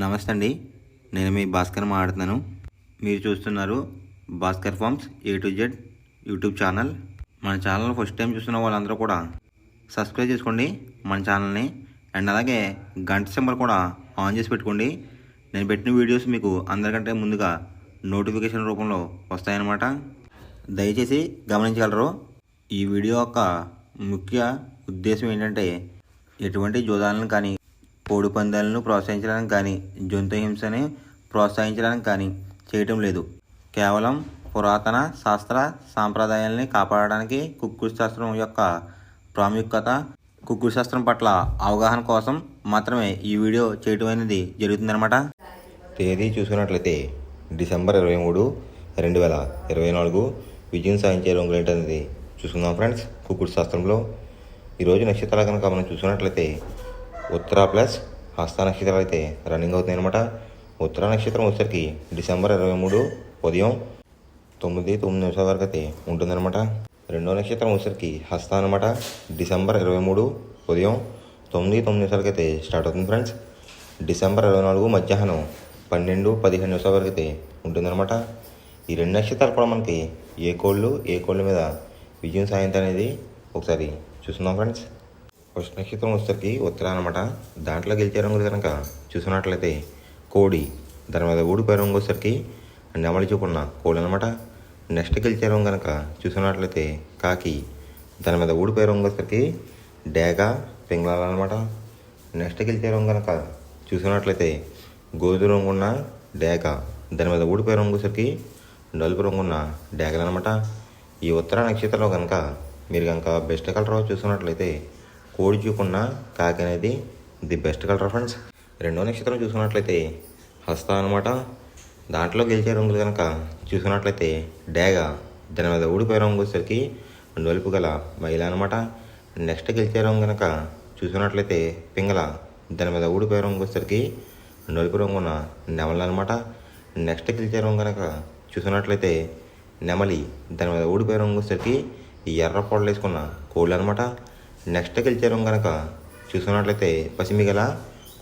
నమస్తే అండి. నేను మీ భాస్కర్ మాట్లాడుతున్నాను. మీరు చూస్తున్నారు Bhaskar farms A to Z YouTube channel. మన ఛానల్ ఫస్ట్ టైం చూస్తున్న వాళ్ళందరూ కూడా సబ్స్క్రైబ్ చేసుకోండి మన ఛానల్ని. అండ్ అలాగే గంట సింబల్ కూడా ఆన్ చేసి పెట్టుకోండి. నేను పెట్టిన వీడియోస్ మీకు అందరికంటే ముందుగా నోటిఫికేషన్ రూపంలో వస్తాయన్నమాట. దయచేసి గమనించగలరు. ఈ వీడియో యొక్క ముఖ్య ఉద్దేశం ఏంటంటే ఎటువంటి జోదాలను కానీ కోడి పందాలను ప్రోత్సహించడానికి కానీ జంతు హింసని ప్రోత్సహించడానికి కానీ చేయటం లేదు. కేవలం పురాతన శాస్త్ర సాంప్రదాయాల్ని కాపాడడానికి కుక్కుడు శాస్త్రం యొక్క ప్రాముఖ్యత, కుక్కుడు శాస్త్రం పట్ల అవగాహన కోసం మాత్రమే ఈ వీడియో చేయటం అనేది జరుగుతుందన్నమాట. తేదీ చూసుకున్నట్లయితే డిసెంబర్ 23, 2024 విజయం సాధించే రంగులు ఏంటనేది చూసుకుందాం ఫ్రెండ్స్. కుక్కుడు శాస్త్రంలో ఈరోజు నక్షత్రాలు కనుక మనం చూసుకున్నట్లయితే ఉత్తర ప్లస్ హస్త నక్షత్రాలు అయితే రన్నింగ్ అవుతున్నాయి అనమాట. ఉత్తర నక్షత్రం వచ్చేసరికి డిసెంబర్ 23 ఉదయం 9:09 వరకు అయితే ఉంటుందన్నమాట. రెండో నక్షత్రం వచ్చేసరికి హస్త అనమాట. డిసెంబర్ 23 ఉదయం 9:09 వరకు అయితే స్టార్ట్ అవుతుంది ఫ్రెండ్స్. డిసెంబర్ 24 మధ్యాహ్నం 12:15 వరకు అయితే ఉంటుందన్నమాట. ఈ రెండు నక్షత్రాలు కూడా మనకి ఏ కోళ్ళ మీద విజయం సాధించడం అనేది ఒకసారి చూస్తున్నాం ఫ్రెండ్స్. ఫస్ట్ నక్షత్రం వచ్చేసరికి ఉత్తర అనమాట. దాంట్లో గెలిచే రంగులు కనుక చూసుకున్నట్లయితే కోడి, దాని మీద ఊడిపోయే రంగు వచ్చేసరికి నెమలి చూపున్న కోడి అనమాట. నెక్స్ట్ గెలిచే రంగు కనుక చూసుకున్నట్లయితే కాకి, దాని మీద ఊడిపోయే రంగు వచ్చేసరికి డేగ, పింగళాలు అనమాట. నెక్స్ట్ గెలిచే రంగు కనుక చూసుకున్నట్లయితే గోధుమ రంగు ఉన్న డేగ, దాని మీద ఊడిపోయే రంగు వచ్చేసరికి నలుపు రంగు ఉన్న డేగలు అనమాట. ఈ ఉత్తర నక్షత్రంలో కనుక మీరు కనుక బెస్ట్ కలర్ చూసుకున్నట్లయితే కోడి చూపున్న కాకి అనేది ది బెస్ట్ కలర్ ఫ్రెండ్స్. రెండో నక్షత్రం చూసుకున్నట్లయితే హస్త అనమాట. దాంట్లో గెలిచే రంగులు కనుక చూసుకున్నట్లయితే డేగ, దాని మీద ఊడిపోయే రంగు వచ్చేసరికి నలుపు గల మైల అనమాట. నెక్స్ట్ గెలిచే రంగు కనుక చూసుకున్నట్లయితే పింగళ, దాని మీద ఊడిపోయే రంగు వచ్చేసరికి నలుపు రంగున్న నెమలి అనమాట. నెక్స్ట్ గెలిచే రంగు కనుక చూసుకున్నట్లయితే నెమలి, దాని మీద ఊడిపోయే రంగు వచ్చేసరికి ఎర్ర పొడలు వేసుకున్న కోళ్ళు అనమాట. నెక్స్ట్ గెలిచే రంగు కనుక చూసుకున్నట్లయితే పసిమిగల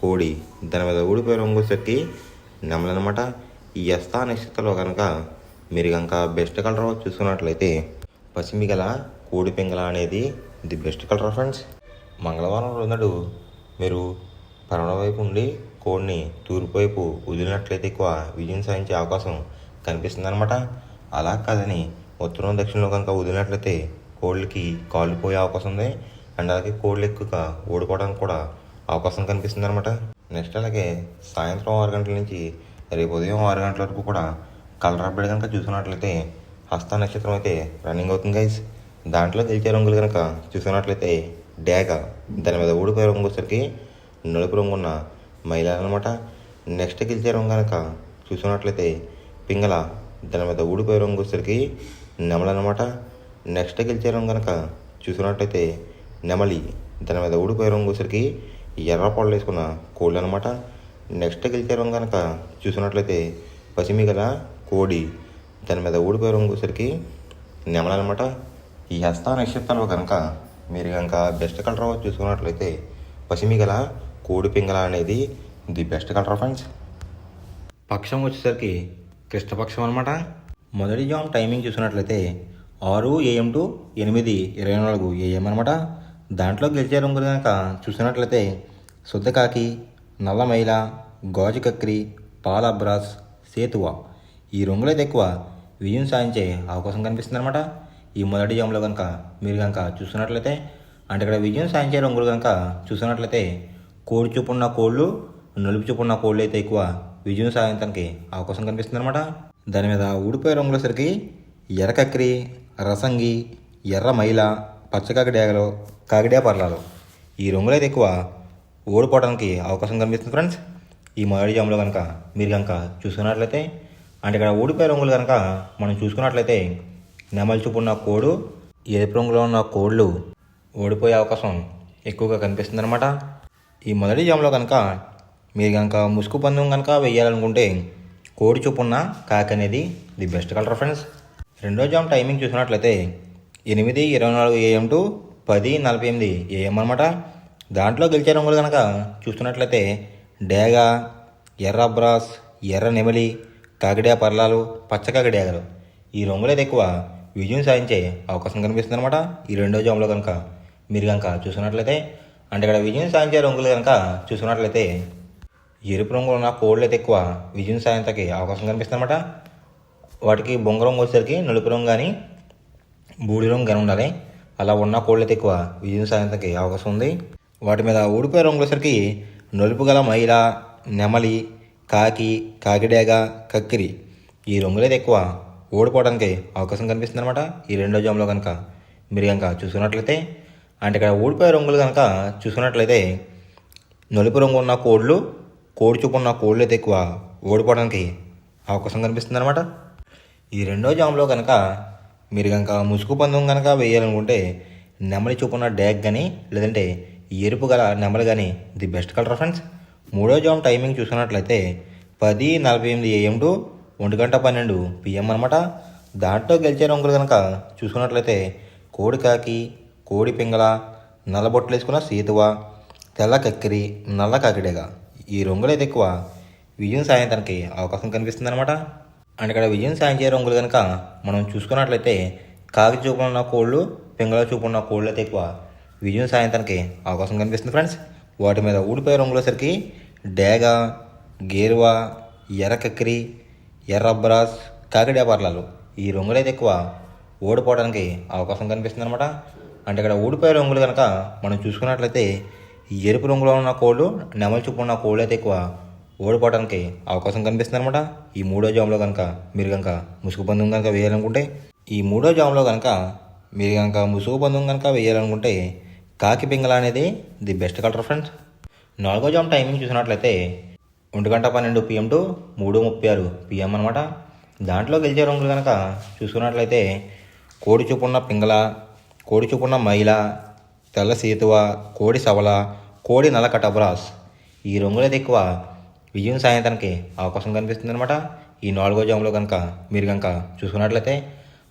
కోడి, దాని మీద ఊడిపోయే రంగు వచ్చేసరికి నెమలి అనమాట. ఈ హస్త నక్షత్రంలో కనుక మీరు కనుక బెస్ట్ కలర్ చూసుకున్నట్లయితే పసిమిగల కోడి పింగళ అనేది ది బెస్ట్ కలర్ ఫ్రెండ్స్. మంగళవారం రోజు మీరు పడమర వైపు ఉండి కోడిని తూర్పు వైపు వదిలినట్లయితే ఎక్కువ విజయం సాధించే అవకాశం కనిపిస్తుంది అనమాట. అలా కాదని ఉత్తరం దక్షిణంలో కనుక వదిలినట్లయితే కోళ్ళకి కాళ్ళు పోయే అవకాశం ఉంది. అండ్ అలాగే కోళ్ళు ఎక్కువగా ఓడిపోవడానికి కూడా అవకాశం కనిపిస్తుంది అనమాట. నెక్స్ట్ అలాగే సాయంత్రం 6 గంటల నుంచి రేపు ఉదయం 6 గంటల వరకు కూడా కలర్ అప్డేట్ కనుక చూసుకున్నట్లయితే హస్త నక్షత్రం అయితే రన్నింగ్ అవుతుంది గైస్. దాంట్లో గెలిచే రంగులు కనుక చూసుకున్నట్లయితే డేగ, దాని మీద ఊడిపోయే రంగు వచ్చేసరికి నలుపు రంగు ఉన్న మైల అనమాట. నెక్స్ట్ గెలిచే రంగు కనుక చూసుకున్నట్లయితే పింగళ, దాని మీద ఊడిపోయే రంగు వచ్చేసరికి నెమలి అనమాట. నెక్స్ట్ గెలిచే రంగు కనుక చూసుకున్నట్లయితే నెమలి, దాని మీద ఊడిపోయే రంగు వచ్చేసరికి ఎర్ర పొడలు వేసుకున్న కోళ్ళు అనమాట. నెక్స్ట్ గెలిచే రంగు కనుక చూసుకున్నట్లయితే పసిమిగల కోడి, దాని మీద ఊడిపోయే రంగు వచ్చేసరికి నెమలి అనమాట. ఈ హస్త నక్షత్రంలో కనుక మీరు కనుక బెస్ట్ కలర్ చూసుకున్నట్లయితే పసిమిగల కోడి పింగళ అనేది ది బెస్ట్ కలర్ ఫ్రెండ్స్. పక్షం వచ్చేసరికి కృష్ణపక్షం అనమాట. మొదటి జామ్ టైమింగ్ చూసినట్లయితే 6 AM to 8:24 AM అనమాట. దాంట్లో గెలిచే రంగులు కనుక చూసినట్లయితే శుద్ధకాకి, నల్ల మైల, గాజు కక్రి, పాల అబ్రాస్, సేతువ, ఈ రంగులైతే ఎక్కువ విజయం సాధించే అవకాశం కనిపిస్తుంది అనమాట. ఈ మొదటి జామ్లో కనుక మీరు కనుక చూసినట్లయితే అంటే ఇక్కడ విజయం సాధించే రంగులు కనుక చూసినట్లయితే కోడి చూపున్న కోళ్ళు, నలుపు చూపున్న కోళ్ళు అయితే ఎక్కువ విజయం సాధించడానికి అవకాశం కనిపిస్తుంది అనమాట. దాని మీద ఊడిపోయే రంగుల సరికి ఎర్రకక్రి, రసంగి, ఎర్ర మైల, పచ్చకాకిడేగలు, కాకిడే పర్లాలు, ఈ రంగులు అయితే ఎక్కువ ఓడిపోవడానికి అవకాశం కనిపిస్తుంది ఫ్రెండ్స్. ఈ మొదటి జాములో కనుక మీరు కనుక చూసుకున్నట్లయితే అంటే ఇక్కడ ఊడిపోయే రంగులు కనుక మనం చూసుకున్నట్లయితే నెమలి చూపున్న కోడు, ఎరుపు రంగులో ఉన్న కోళ్ళు ఓడిపోయే అవకాశం ఎక్కువగా కనిపిస్తుంది అనమాట. ఈ మొదటి జాములో కనుక మీరు కనుక ముసుగు పందెం కనుక వేయాలనుకుంటే కోడి చూపున్న కాకి అనేది ది బెస్ట్ కలర్ ఫ్రెండ్స్. రెండో జామ్ టైమింగ్ చూసినట్లయితే 8:24 AM to 10:48 AM అనమాట. దాంట్లో గెలిచే రంగులు కనుక చూస్తున్నట్లయితే డేగ, ఎర్ర అబ్రాస్, ఎర్ర నెమలి, కాకిడియా పర్లాలు, పచ్చ కాకిడియాగలు ఈ రంగులైతే ఎక్కువ విజయం సాధించే అవకాశం కనిపిస్తుంది అనమాట. ఈ రెండో జాములో కనుక మీరు కనుక చూసుకున్నట్లయితే, అంటే ఇక్కడ విజయం సాధించే రంగులు కనుక చూసుకున్నట్లయితే ఎరుపు రంగులో ఉన్న కోళ్ళు అయితే ఎక్కువ విజయం సాధించడానికి అవకాశం కనిపిస్తుంది అనమాట. వాటికి బొంగ రంగు వచ్చేసరికి నలుపు రంగు కానీ బూడి రంగు కానీ ఉండాలి. అలా ఉన్న కోళ్ళు అయితే ఎక్కువ విజయం సాధించడానికి అవకాశం ఉంది. వాటి మీద ఊడిపోయే రంగులు వచ్చేసరికి నలుపు గల మైల, నెమలి, కాకి, కాకిడేగ, కక్కిరి ఈ రంగులైతే ఎక్కువ ఓడిపోవడానికి అవకాశం కనిపిస్తుంది అనమాట. ఈ రెండో జాములో కనుక మీరు కనుక చూసుకున్నట్లయితే, అంటే ఇక్కడ ఓడిపోయే రంగులు కనుక చూసుకున్నట్లయితే నలుపు రంగు ఉన్న కోళ్ళు, కోడి చూపు ఉన్న కోళ్ళు అయితే ఎక్కువ ఓడిపోవడానికి అవకాశం కనిపిస్తుంది అనమాట. ఈ రెండో జాములో కనుక మీరు కనుక ముసుగు పందెం కనుక వేయాలనుకుంటే నెమలి చూపున్న డ్యాగ్ కానీ లేదంటే ఎరుపు గల నెమలి కానీ ది బెస్ట్ కలర్ ఫ్రెండ్స్. మూడో జామ్ టైమింగ్ చూసుకున్నట్లయితే 10:48 AM టు 1:12 PM అనమాట. దాంట్లో గెలిచే రంగులు కనుక చూసుకున్నట్లయితే కోడి కాకి, కోడి పింగళ, నల్ల బొట్లు వేసుకున్న సీతువ, తెల్ల కక్కిరి, నల్ల కాకిడేగ ఈ రంగులు అయితే ఎక్కువ విజయం సాధించడానికి అవకాశం కనిపిస్తుంది అనమాట. అండ్ ఇక్కడ విజయం సాధించే రంగులు కనుక మనం చూసుకున్నట్లయితే కాకి చూపున ఉన్న కోళ్ళు, పింగళ చూపున్న కోళ్ళు అయితే ఎక్కువ విజయం సాధించడానికి అవకాశం కనిపిస్తుంది ఫ్రెండ్స్. వాటి మీద ఊడిపోయే రంగులసరికి డేగ, గేరువ, ఎర్ర కక్కిరి, ఎర్ర అబ్రాస్, కాకిడియా పర్లాలు ఈ రంగులు అయితే ఎక్కువ ఓడిపోవడానికి అవకాశం కనిపిస్తుంది అనమాట. అంటే ఇక్కడ ఊడిపోయే రంగులు కనుక మనం చూసుకున్నట్లయితే ఎరుపు రంగులో ఉన్న కోళ్ళు, నెమలి చూపు ఉన్న కోళ్ళు అయితే ఎక్కువ ఓడిపోవడానికి అవకాశం కనిపిస్తుంది అనమాట. ఈ మూడో జాములో కనుక మీరు కనుక ముసుగు పందెం కనుక వేయాలనుకుంటే, ఈ మూడో జాములో కనుక మీరు కనుక ముసుగు పందెం కనుక వేయాలనుకుంటే కాకి పింగళ అనేది ది బెస్ట్ కలర్ ఫ్రెండ్స్. నాలుగో జామ్ టైమింగ్ చూసినట్లయితే 1:12 PM టు 3:36 PM అనమాట. దాంట్లో గెలిచే రంగులు కనుక చూసుకున్నట్లయితే కోడి చూపున్న పింగళ, కోడి చూపున్న మైల, తెల్ల సీతువ, కోడి సవల, కోడి నల్ల కటబ్రాస్ ఈ రంగులైతే ఎక్కువ విజయం సాధించడానికి అవకాశం కనిపిస్తుంది అనమాట. ఈ నాలుగో జాములో కనుక మీరు కనుక చూసుకున్నట్లయితే,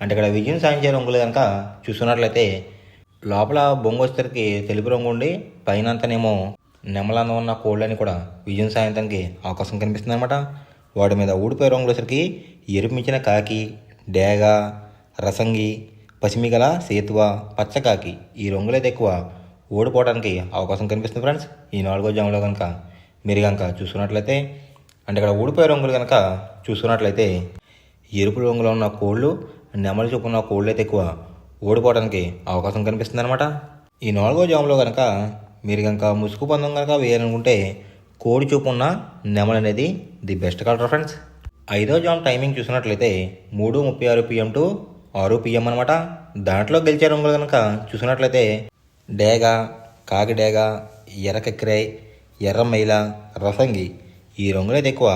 అంటే ఇక్కడ విజయం సాధించే రంగులు కనుక చూసుకున్నట్లయితే లోపల బొంగు వచ్చేసరికి తెలుపు రంగు ఉండి పైన అంతనేమో నెమలంగా ఉన్న కోళ్ళని కూడా విజయం సాధించడానికి అవకాశం కనిపిస్తుంది అనమాట. వాటి మీద ఊడిపోయే రంగులు వచ్చేసరికి ఎరుపు మించిన కాకి, డేగ, రసంగి, పసిమిగల, సేతువ, పచ్చకాకి ఈ రంగులైతే ఎక్కువ ఓడిపోవడానికి అవకాశం కనిపిస్తుంది ఫ్రెండ్స్. ఈ నాలుగో జాములో కనుక మీరు కనుక చూసుకున్నట్లయితే, అంటే ఇక్కడ ఊడిపోయే రంగులు కనుక చూసుకున్నట్లయితే ఎరుపు రంగులో ఉన్న కోళ్ళు, నెమలి చూపు ఉన్న కోళ్ళు అయితే ఎక్కువ ఓడిపోవడానికి అవకాశం కనిపిస్తుంది అనమాట. ఈ నాలుగో జాములో కనుక మీరు కనుక ముసుగు పందెం కనుక వేయాలనుకుంటే కోడి చూపు ఉన్న నెమలి అనేది ది బెస్ట్ కలర్ ఫ్రెండ్స్. ఐదో జామ్ టైమింగ్ చూసినట్లయితే 3:36 PM టు 6 PM అనమాట. దాంట్లో గెలిచే రంగులు కనుక చూసినట్లయితే డేగ, కాకి డేగ, ఎర్ర కక్కిరాయ్, ఎర్ర మైల, రసంగి ఈ రంగులైతే ఎక్కువ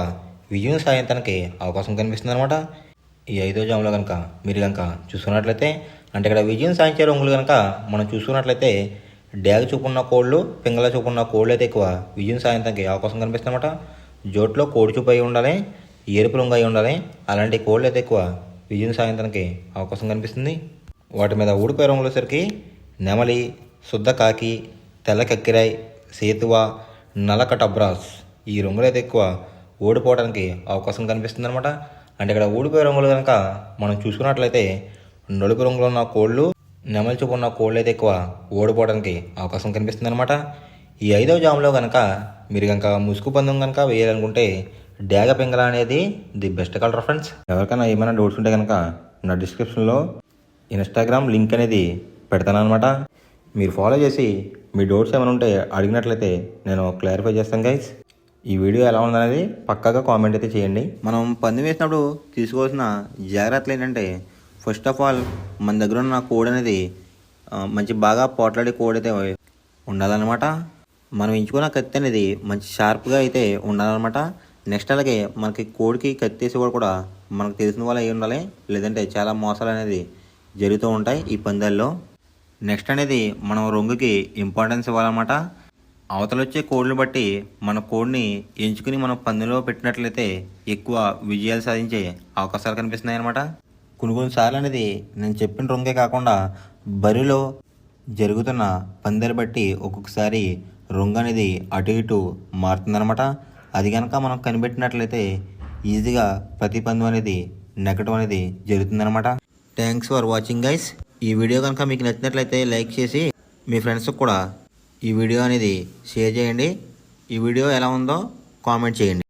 విజయం సాధించడానికి అవకాశం కనిపిస్తుంది అనమాట. ఈ ఐదో జాములో కనుక మీరు కనుక చూసుకున్నట్లయితే, అంటే ఇక్కడ విజయం సాధించే రంగులు కనుక మనం చూసుకున్నట్లయితే డేగ చూపున్న కోళ్ళు, పింగళ చూపున్న కోళ్ళు అయితే ఎక్కువ విజయం సాధించడానికి అవకాశం కనిపిస్తుంది అనమాట. జోట్లో కోడి చూపు అయి ఉండాలి, ఎరుపు రంగు అయి ఉండాలి. అలాంటి కోళ్ళు అయితే ఎక్కువ విజయం సాధించడానికి అవకాశం కనిపిస్తుంది. వాటి మీద ఊడిపోయే రంగులు వచ్చేసరికి నెమలి, శుద్ధ కాకి, తెల్ల కక్కిరాయ్, సేతువ, నల్ల కటబ్రాస్ ఈ రంగులైతే ఎక్కువ ఓడిపోవడానికి అవకాశం కనిపిస్తుంది అనమాట. అంటే ఇక్కడ ఊడిపోయే రంగులు కనుక మనం చూసుకున్నట్లయితే నలుపు రంగులో ఉన్న కోళ్ళు, నెమలి చూపు ఉన్న కోళ్ళు అయితే ఎక్కువ ఓడిపోవడానికి అవకాశం కనిపిస్తుంది అనమాట. ఈ ఐదో జాములో కనుక మీరు కనుక ముసుగు పందెం కనుక వేయాలనుకుంటే డేగ పింగళ అనేది ది బెస్ట్ కలర్ ఫ్రెండ్స్. ఎవరికైనా ఏమైనా డౌట్స్ ఉంటే కనుక నా డిస్క్రిప్షన్లో ఇన్స్టాగ్రామ్ లింక్ అనేది పెడతాను అనమాట. మీరు ఫాలో చేసి మీ డౌట్స్ ఏమైనా ఉంటే అడిగినట్లయితే నేను క్లారిఫై చేస్తాను గైస్. ఈ వీడియో ఎలా ఉందనేది పక్కాగా కామెంట్ అయితే చేయండి. మనం పందెం వేసినప్పుడు తీసుకోవాల్సిన జాగ్రత్తలు ఏంటంటే, ఫస్ట్ ఆఫ్ ఆల్ మన దగ్గర ఉన్న కోడ్ అనేది మంచి బాగా పోట్లాడే కోడ్ అయితే ఉండాలన్నమాట. మనం ఎంచుకున్న కత్తి అనేది మంచి షార్ప్గా అయితే ఉండాలన్నమాట. నెక్స్ట్ అలాగే మనకి కోడికి కత్తి వేసేవాడు కూడా మనకు తెలిసిన వాళ్ళు అయి ఉండాలి, లేదంటే చాలా మోసాలు అనేది జరుగుతూ ఉంటాయి ఈ పందాల్లో. నెక్స్ట్ అనేది మనం రంగుకి ఇంపార్టెన్స్ ఇవ్వాలన్నమాట. అవతల వచ్చే కోడ్ని బట్టి మన కోడ్ని ఎంచుకుని మనం పందెంలో పెట్టినట్లయితే ఎక్కువ విజయాలు సాధించే అవకాశాలు కనిపిస్తున్నాయి అన్నమాట. కొన్నిసార్లు అనేది నేను చెప్పిన రంగే కాకుండా బరిలో జరుగుతున్న పందెలు బట్టి ఒక్కొక్కసారి రంగు అనేది అటు ఇటు మారుతుందన్నమాట. అది కనుక మనం కనిపెట్టినట్లయితే ఈజీగా ప్రతి పందెం అనేది నెగ్గడం అనేది జరుగుతుందన్నమాట. Thanks for watching guys. ఈ వీడియో కనుక మీకు నచ్చినట్లయితే లైక్ చేసి మీ ఫ్రెండ్స్కి కూడా ఈ వీడియో అనేది షేర్ చేయండి. ఈ వీడియో ఎలా ఉందో కామెంట్ చేయండి.